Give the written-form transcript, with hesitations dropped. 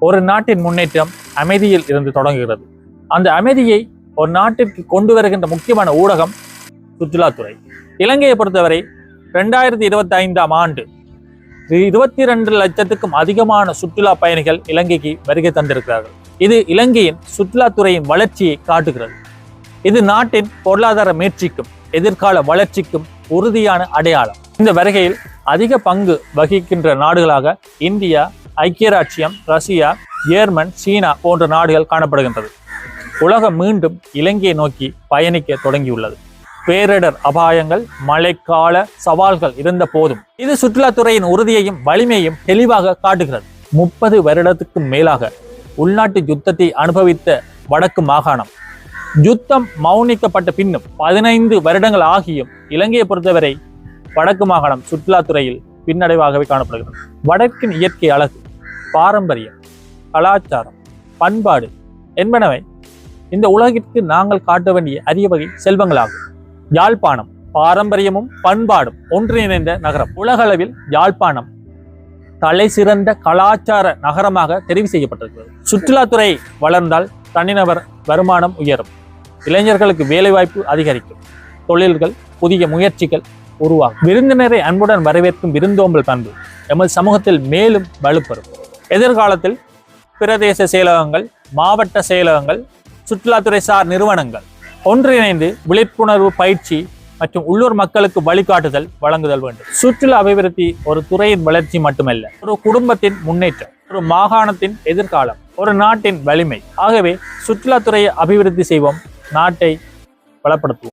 ஒரு நாட்டின் முன்னேற்றம் அமைதியில் இருந்து தொடங்குகிறது. அந்த அமைதியை ஒரு நாட்டிற்கு கொண்டு வருகின்ற முக்கியமான ஊடகம் சுற்றுலாத்துறை. இலங்கையை பொறுத்தவரை 2025ஆம் ஆண்டு 22 லட்சத்துக்கும் அதிகமான சுற்றுலா பயணிகள் இலங்கைக்கு வருகை தந்திருக்கிறார்கள். இது இலங்கையின் சுற்றுலாத்துறையின் வளர்ச்சியை காட்டுகிறது. இது நாட்டின் பொருளாதார மீட்சிக்கும் எதிர்கால வளர்ச்சிக்கும் உறுதியான அடையாளம். இந்த வருகையில் அதிக பங்கு வகிக்கின்ற நாடுகளாக இந்தியா, ஐக்கிய ராச்சியம், ரஷ்யா, ஜெர்மன், சீனா போன்ற நாடுகள் காணப்படுகின்றது. உலகம் மீண்டும் இலங்கையை நோக்கி பயணிக்க தொடங்கியுள்ளது. பேரிடர் அபாயங்கள், மழைக்கால சவால்கள் இருந்த போதும் இது சுற்றுலாத்துறையின் உறுதியையும் வலிமையையும் தெளிவாக காட்டுகிறது. 30 வருடத்துக்கும் மேலாக உள்நாட்டு யுத்தத்தை அனுபவித்த வடக்கு மாகாணம் யுத்தம் மௌனிக்கப்பட்ட பின்னும் 15 வருடங்கள் ஆகியும் இலங்கையை பொறுத்தவரை வடக்கு மாகாணம் சுற்றுலாத்துறையில் பின்னடைவாகவே காணப்படுகிறது. வடக்கின் இயற்கை அழகு, பாரம்பரியம், கலாச்சாரம், பண்பாடு என்பனவை இந்த உலகிற்கு நாங்கள் காட்ட வேண்டிய அரிய வகை செல்வங்களாகும். யாழ்ப்பாணம் பாரம்பரியமும் பண்பாடும் ஒன்றிணைந்த நகரம். உலகளவில் யாழ்ப்பாணம் தலை சிறந்த கலாச்சார நகரமாக தெரிவு செய்யப்பட்டிருக்கிறது. சுற்றுலாத்துறை வளர்ந்தால் தனிநபர் வருமானம் உயரும், இளைஞர்களுக்கு வேலைவாய்ப்பு அதிகரிக்கும், தொழில்கள், புதிய முயற்சிகள் உருவாகும். விருந்தினரை அன்புடன் வரவேற்கும் விருந்தோம்பல் பண்பு எமது சமூகத்தில் மேலும் வலுப்பெறும். எதிர்காலத்தில் பிரதேச செயலகங்கள், மாவட்ட செயலகங்கள், சுற்றுலாத்துறை சார் நிறுவனங்கள் ஒன்றிணைந்து விழிப்புணர்வு பயிற்சி மற்றும் உள்ளூர் மக்களுக்கு வழிகாட்டுதல் வழங்குதல் வேண்டும். சுற்றுலா அபிவிருத்தி ஒரு துறையின் வளர்ச்சி மட்டுமல்ல, ஒரு குடும்பத்தின் முன்னேற்றம், ஒரு மாகாணத்தின் எதிர்காலம், ஒரு நாட்டின் வலிமை. ஆகவே சுற்றுலாத்துறையை அபிவிருத்தி செய்வோம், நாட்டை பலப்படுத்துவோம்.